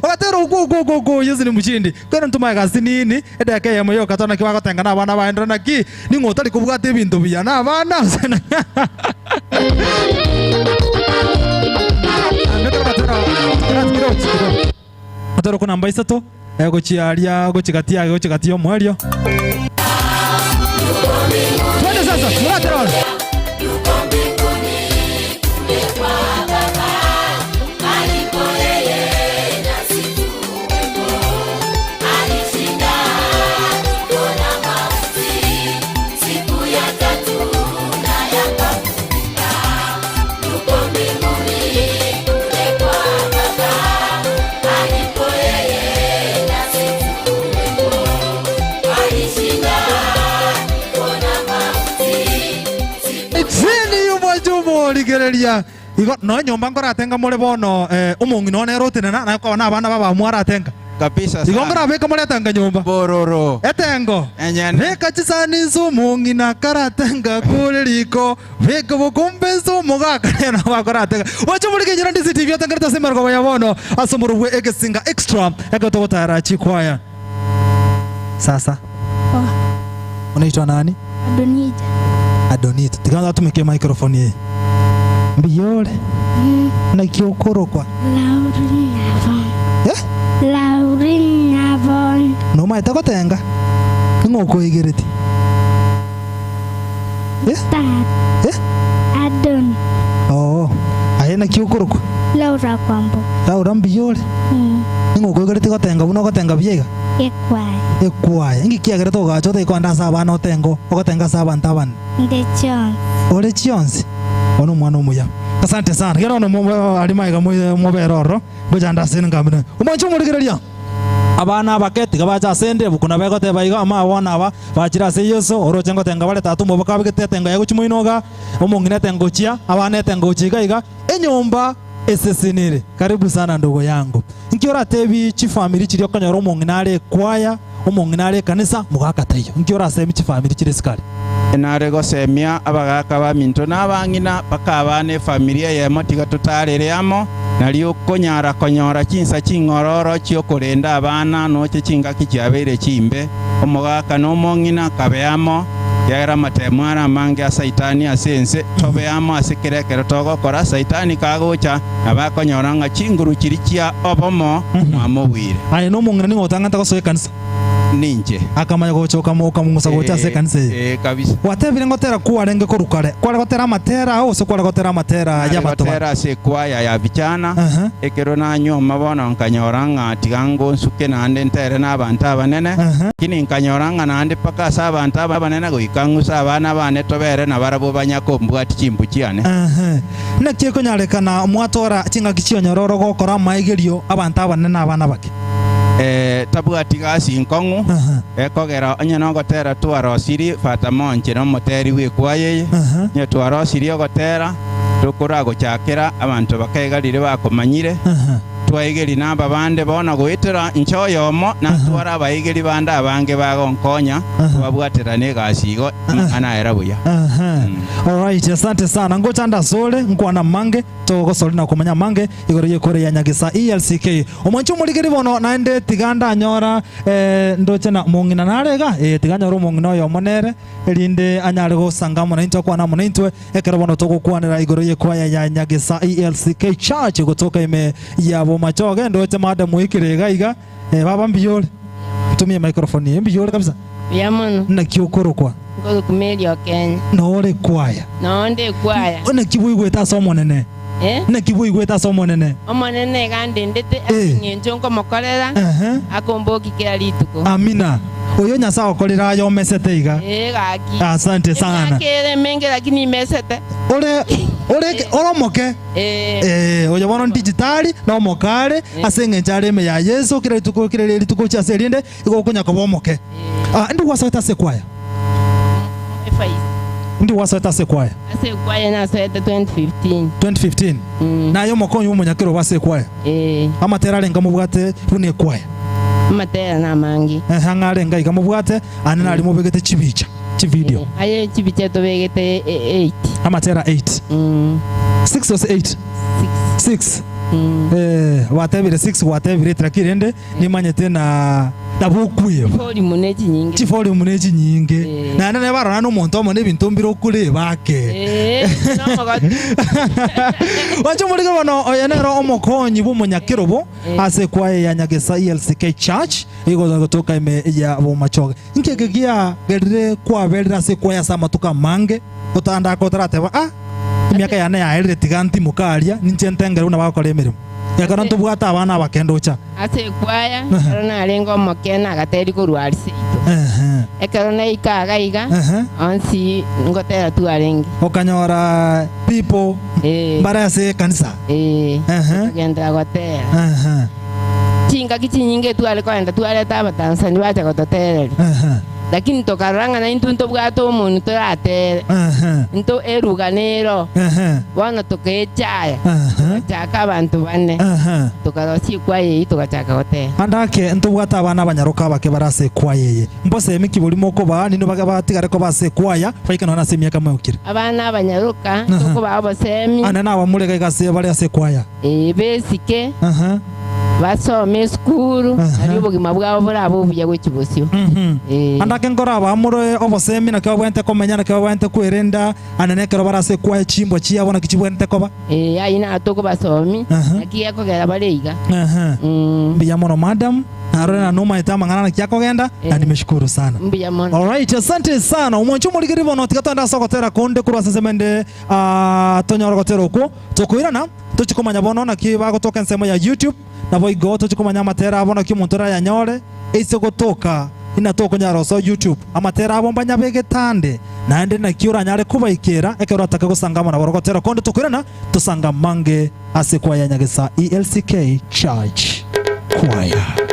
ogatero go yesu ni muchindi kwera ntuma gasi nini edake yemo yo katona kibagotenga na abana ba endrona ki ningotari kubwate bintu biya na abana atero kuna mbaisa to gochiaria gochikatia mwerio twende sasa muratero ligereria igo no nyomba ngora tenga mole bono umungi no nero tinana na ko na abana baba mwara tenga kabisa igo ngora beka mole tenga nyomba bororo etengo beka chisani sumungi na karatenga kuliko beka bokombe sumuga kana bakora tenga wacho mulike jira Ndizi TV atangarita semergo ya bono asomuru egesinga extra egatotara chikwaya sasa unaitwa nani Adonita tikanza tumike microphone hii mbiyole na kiokorokwa Laurin Navon no maita gotenga ngoko igereti Adon ayena kiokorokwa Laura Kwambo Laura mbiyole ngoko igereti gotenga buno gotenga biega ekwaya ngikiagere to gacho te kwanda saba no tengo ogotenga saba ntaban de chon ore chionzi ono mwana omuya Asante sana. Kero no alimaiga muberoro bujanda sengambe. Umancho muligereria. Abana baketi gabacha sende bukuna begote baiga ama wana aba bachira se Yesu oroche ngote ngabale tatu mo bakabigete tenga yaguchimo inoga omongine tengochia abana tengochiga iga enyomba esesinire. Karibu sana ndugu yangu. Nkiora tebi chi family chiri okanyoro omonginare kwaya omonginare kanisa mugakatayo. Nkiora semi chi family chiri skali. Enare gosemia abagaka ba minto nabangina bakabane familia ya motiga tutarere amo nalio konyora chinsa chingororo chio kurenda abana noche chinga kichiabere chimbe omugaka no mongina kabeamo yara matemwara mange asaitani asense tobeamo asekerekero togokora saitani kagocha abakonyora nga chinguru chirichia obomo mwamobwire aye no mongina ngotanga takosoye kanisa ninje akamaya gochoka moka mungusa gocha se kanise kabisa watebire ngotera kuarenge korukare kwale gotera matera au so kwale gotera matera ya bato gotera se kwaya ya bichana ekero na nyoma bona nkanyoranga tigango nsuke na ande ntere na abantu abanene kini nkanyoranga na ande paka sa abantu abanene goikangusa abana bane tobere na barabo banyako mbwati chimbuchiane na kieko nyarekana mwatora chinga kichio nyororo gokora maigerio abantu abanene abana bake tabwati gasi nkongu ekogera onye no gotera twarosiri fata monche no moteri we kwaye nye twarosiri ogotera tukura gochakera abantu bakegarire bakomanyire twaigeri namba bande bona goitera nchoyomo na twara baigeri banda abange bagonkonya twabwatera ne gasigo ana era buya. Alright, asante sana. Ngocha ndasole nkwana mange togosole na kumanya mange igoroye kore ya Nyagesa ELCK omoncho muligeri bono naende tiganda nyora ndoche na mongina narega tiganya ro mongina yo monere elinde anyare go sangamo na into kwana mona intwe ekero bono togokwanira igoroye kwa ya Nyagesa ELCK church gotoka ime yabo machoge ndoche madamu ikirega iga baba mbiyole tumie microphone mbiyole kabisa yamono na kiokoro kwa ngo kumelia Kenya nore kwaya nonde kwaya ona kibuigweta somonene na kibuigweta somonene omonene gande ndete asinyenjo ngomokorera akomboki kila lituko amina oyo nyasa okorera yo mesete iga gaki asante sana kere menge lakini mesete ore oromoke oyo bono digitali no mokare asenge njare me ya Yesu kire lituko cha serinde igokunya kobomoke ndi wasata sekwaya ndi wasata sekwaya asekwaya na seta 2015 na yo mokonyo umunyakiro wasekwaya amatera renga mubwate bune kwaya amatera na mangi hangare nga ikamubwate anana ali mubegete chibicha chivideo aye chibicha to begete 8 amatera 8 6 was 8 6 watebire 6 watebire trakirende nimanyete na dabukuye foli muneji nyinge chifoli muneji nyinge na nane barana no muntu omone bintu mbiro kule bake no god wancho mulige bono oyenero omokonyi bumunyakiro bo ase kwaye ya Nyagesa ELCK church igo gotoka ime ya bo machoge nkegegia gerire kwa berira ase kwaya sama tuka mange utanda kotrate ba miaka yana ya erire tiganti mukaria ninchentengere una bakore emirimo yakara ntubwata abana bakendocha ase kwaya arona alengo mokena agateri kurwari seito ekarona ikaga iga onsi ngotera tu alengi okanyora people bara se kanisa agenda gotera chinga kichinyinge tu ale kwenda tu ale taba Tanzania bacha gototera lakini tokaranga na intu bwato umuntu toratere into eruganero wana tokechaya chaka abantu bane tokarosi kwaye tokachaka hote andake ntubwata abana abanyaruka bake barase kwaye mbose emikiburi moko ba nino bagabatigare ko base kwaya faika nona semia kama ukire abana abanyaruka toko babo semi ana na bamurega igase bari ase kwaya besike basome skuru ari bugima bwabo burabo bujya gwekibosyo andake ngora bamure obosemi na kabwente komenya na kabwente kwerenda ananekero barase kwa chimbo chiabona kichibwente koba aina atoko basomi akiya kogera bareiga biyamono madam arona noma itama ngana na kyako genda na nimeshukuru sana biyamono. Alright, asante sana umoncho muligiri bono tikatanda sokotera konde kurwa sesemende tonyorogotero ko tokoirana tuchikomanya bono na kiba gotoka nsemo ya YouTube na boigo tuchikomanya matera bono kimuntora ya nyore ise gotoka inatoko nyaroso YouTube amatera bomba nyabegitande naende nakiura nyare kubaikira ekero ataka gusangama na borogotera konde tukwirana tusanga mange asekwa ya nyagesa ELCK Church Choir.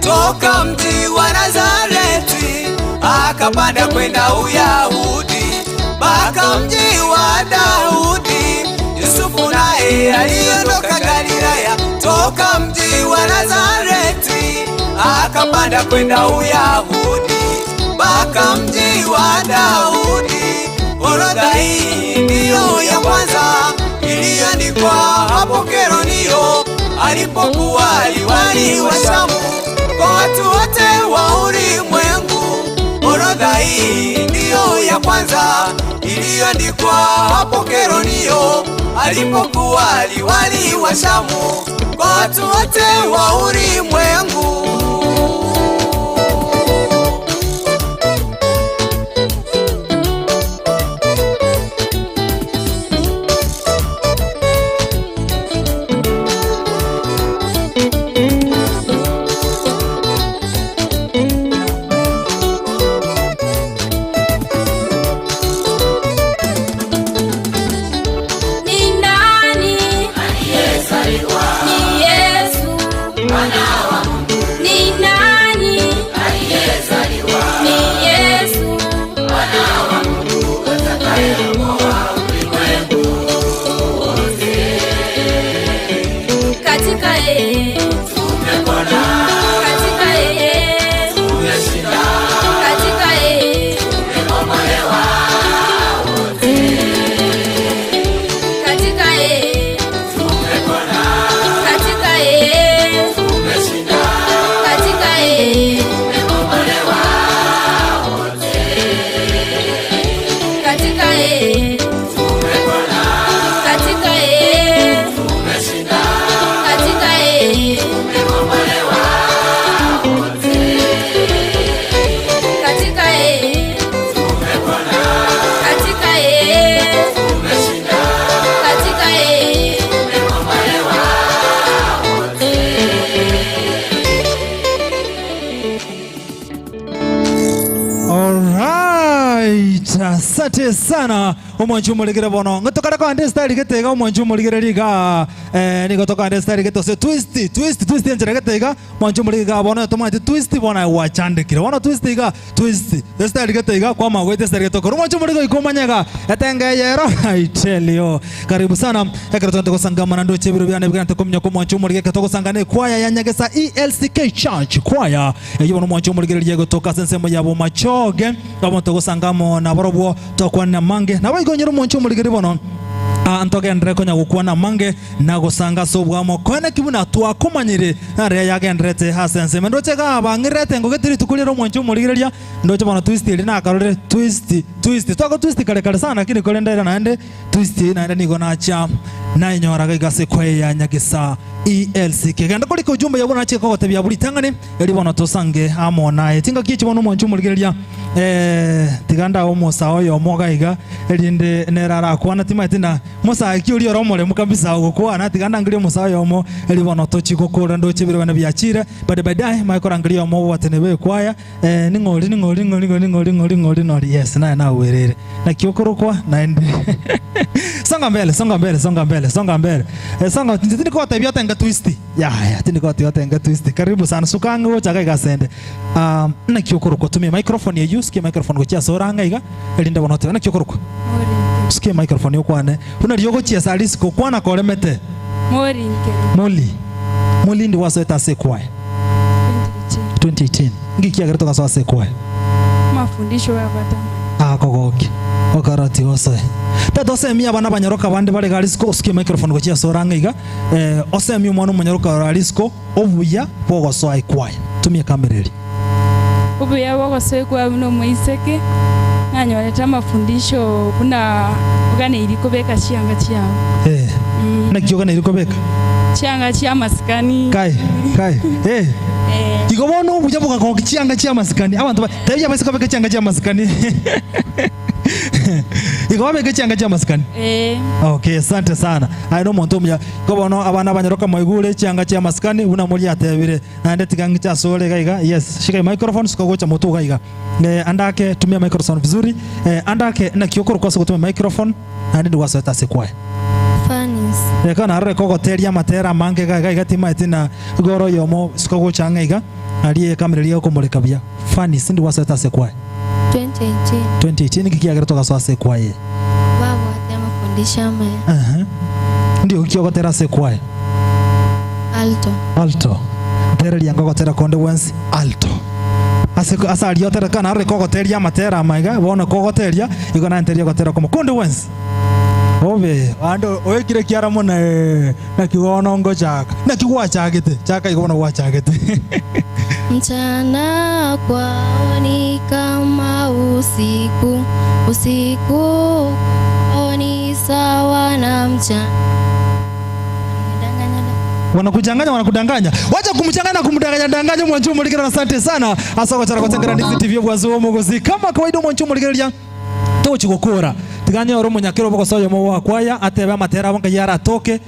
toka mji wa Nazareti akapanda kwenda Uyahudi mpaka mji wa Daudi. Yusufu naye aliondoka Galilaya toka mji wa Nazareti akapanda kwenda Uyahudi mpaka mji wa Daudi. Orodha hii ndiyo ya kwanza iliandikwa hapo Keronio alipokuwa liwali wa Shamu kwa watu wote wa ulimwengu. Orodha hii ndiyo ya kwanza iliandikwa hapo Keronio alipokuwa liwali wa Shamu kwa watu wote wa ulimwengu. Katika Alright, asante sana umwanju muligire bono ngotokara kwa ande style getega umwanju muligire liga nigotoka ande style getose twist njere getega umwanju muliga bono tomate twist bona wachandikire bono twist style getega kwa magwete style getoko umwanju muliga ikomanyaga etengeyero I tell you karibu sana ekero tonto kusangama ndo chebiro byane bigante komnya ko umwanju muliga ketoko sangane kwaya ya Nyagesa ELCK Church kwaya eyo umwanju muligire liga gotoka sensemo yabo machoge bamonto gusangamo na borobwo tokwana mange na baigonyero moncho muligiri bono antogendere konya gukwana mange na gusanga sobwamo kone kibuna twakomanyire are yagendrete hasense mendoche ga bangirete ngogetiri tukuliro moncho muligiria ndoche bono twist ile na karore twist toko twist kale sana kini kole ndera naende twist naende nigo na cha na inyora gase kwe ya Nyagesa ELCK ganda kuliko ujumbe yabona chiko gote bya buri tangane eri bono tosange amona etinga kichi bono moncho muligiria tiganda omusa oyo mogaiga erinde nerara kwana timatina musa akiuri oromore mukabisa gukwana tiganda ngiri musa oyo mo eri bono tochiko kora ndoche bire bana byachira but badai maikora ngiri omo watene be kwaya ningori yes na werere na kiokorokwa naende songa mbele songa tindi kwa tabia tanga twist ya tindi kwa tabia tanga twist karibu sana sukanga wocha kai gasende na kiokorokwa tumia microphone ya use microphone gochia soranga iga elinda bono tena kiokorokwa sikia microphone yokwane una ryogo chia salisiko kwana kolemete moli ndi waso etase kwa 2018 ngikia gareto kaso ase kwa mafundisho ya batama kogoki okarati ose tatose mia bana banyaroka bande bale galisiko sikia microphone gochia soranga iga ose mia mwana munyaroka galisiko obuya pogo so ai kwa tumia kamereri ubuya bogose kwa buno muiseke nanyoreta mafundisho kuna ugane iliko beka chianga chiao na kiogana iliko beka chianga chia maskani kai igobono ubuya boga ko chianga chia maskani abantu tabya basika beka chianga chia maskani igobe ke chianga chia maskani okay asante sana aino muntu mya gobono abana banyaroka moigure chianga chia maskani una muri atebire nande tigangi cha sole gaiga yes shika microphone sikogocha mutu gaiga andake tumia microphone vizuri andake na kiokoro kwa kutumia microphone nande ndwaso etase kwa fanis kana arre kogoteria matera mange gaiga tima etina goro yomo sikogocha ngaiga aliye kamera liyo kumuleka bya fanis ndwaso etase kwa 2018 kikiagera toka swase kwaye baba atemafundisha maya ndio kiogotera se kwaye alto tereri yangogotera konde wensi alto asali yotera kana re kogoteria matera maiga bona kogoteria igona enteria gotera como konde wensi obe ando oekire kiara mona na kiwono ngochaka na kiwachagete chaka igona wachagete mchana kwao ni kama usiku oni sawa na mchana wanakudanganya wacha kumdanganya mwanchu muligera. Asante sana asoko chara kotengera ndizi TV bwazo mugozi kama kawaida mwanchu muligera tochigokora tiganya oro munyakero boko soyo mo wakwaya atebe amatera bonga yara toke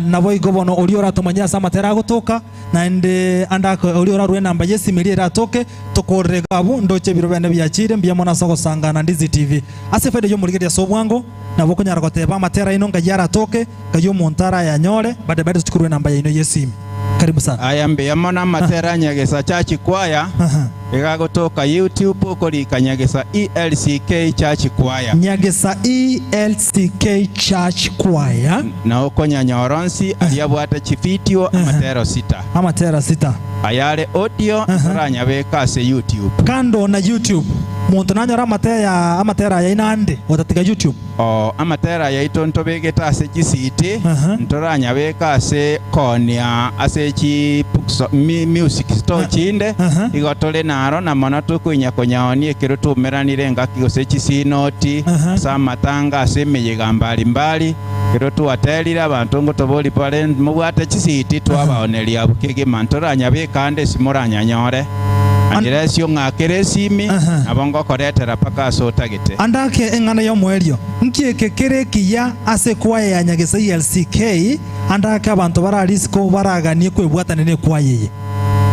nabo igobono oliora tomanya sa matera gotoka naende andako oliora ruwe namba yesi milira toke tokorega abu ndoche biro bene byachire mbya mona soko sangana ndizi TV asefede yo muligera so bwango nabo kunyara koteba amatera ino nga yara toke kayo montara ya nyore bade tukuruwe namba ya ino yesi. Karibu sana. Ayambe yamona matera Nyagesa Church Choir. Igagotoka YouTube kuri Nyagesa ELCK Church Choir. Nyagesa ELCK Church Choir. Na okonya nyoronsi aliyabwata chifitio amatera sita. Ayale audio ranyabeka se YouTube. Kando na YouTube. Muntu nanyora amatera ya inande otatiga YouTube. Amatera ya itonto begeta se gisiti ntoranya beka se konia ase chi music store chinde igotole naro na mona tukunya konyaoni ekero tumeranire ngaki gose chisinoti sa matanga ase meyiga mbali kero tuatelira abantu ngo toboli pale mubwate chisiti twabaonelia bukege mantoranya beka ande simoranya nyore Aniresio ngakere simi abongo koretera paka sotagete andake engana yo mwerio nkiekekere kiya ase kwaye ya Nyagesa ELCK andake abantu bararisiko baraganie kwebwatanene kwaye.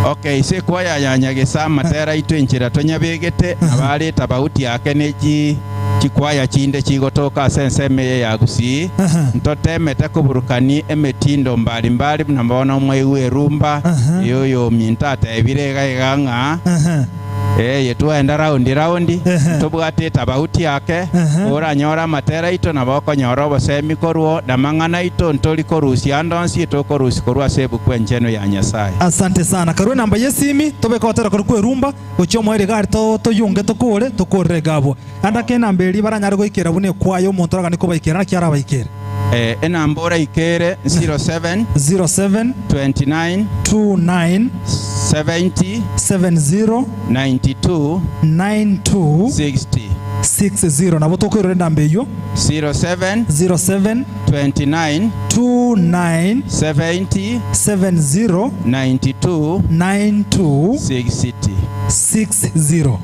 Okay, se kwaya ya Nyagesa matera itu inchira tonyabegete abali tabauti yake neji chikwaya chinde chigotoka senseme ya Gusii ntotemete kuburukani emetindo mbalimbali nambona umwe werumba yoyo mintata ebirega iganga yetuenda raundi tubwatite abauti yake oranyora matera ito naboko nyoro bosemi korwo namang'ana ito ntori korusia ndonsi tokorusi korwa sebu kwencheno ya Nyasaye. Asante sana karwe namba yesimi tobeka otera korwa rumba ocho mwere gari to yunge to kore to korre gabo anda ke namberi baranyara goikera bune kwayo omonto ragani ko baikera na kiara baikera enambora ikere 07 29 70 92 60 nabo tokorere nambe yo 07 29 70 92 60.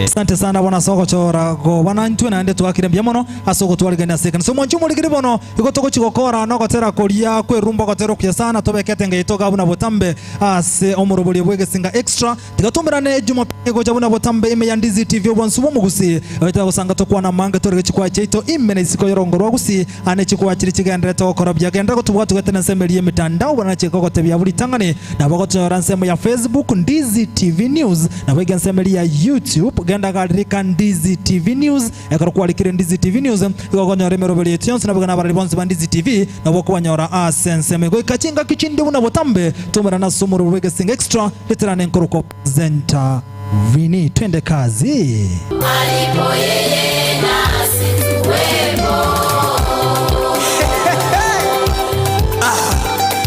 Asante sana bwana soko chora go bana ntwe na ndeto akire byamono asoko twaligana sekana so mwanju muligire bono igotoko chigokora no gotera koria kwe rumba gotera kya sana tobekete ngeyitoga buna botambe ase omuroboli bwege singa extra tigatumberane Jumapili go jabuna botambe ime ya Ndizi TV obwansubo mugusi ahita gusanga tokwa na manga torege chikwa cheito imene isiko yorongo rwagusi ane chikwa chiri kigendere tokora byagenda gotubwa tugatena nsembeli emitandao bana chikoko tebya buli tangane na bagotora nsemo ya Facebook Ndizi TV News na bwege nsembeli ya YouTube genda galirika Ndizi TV News ekorokuwa likire Ndizi TV News igogonyora emerobeli etionse na bwega na bonzi Ndizi TV na boko nyora asenseme go ikachinga kichindi buna botambe tumera na sumuru bwege singa extra leterane nkoroko presenter Vini twende kazi alipo yeye nasi tuwemo.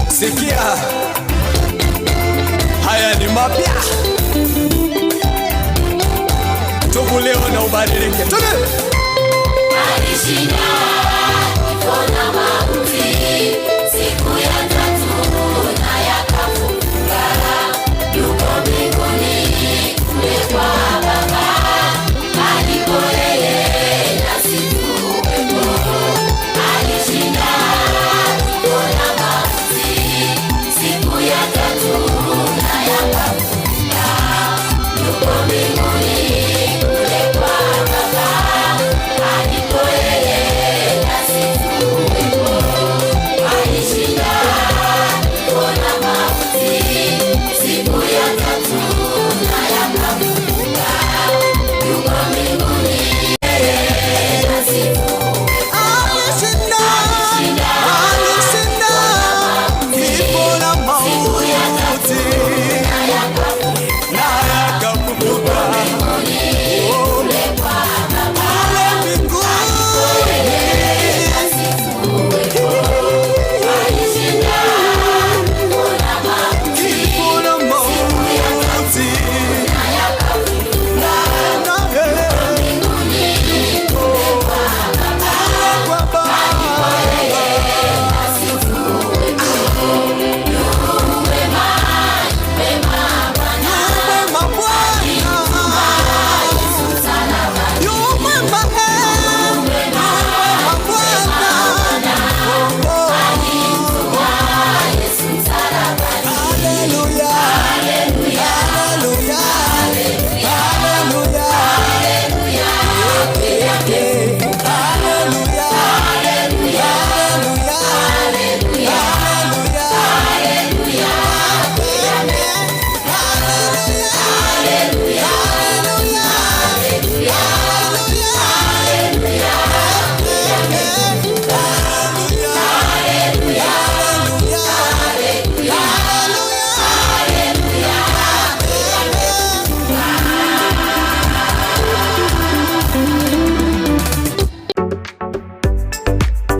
Sikia, haya ni mapya, tubu leo na ubadilike.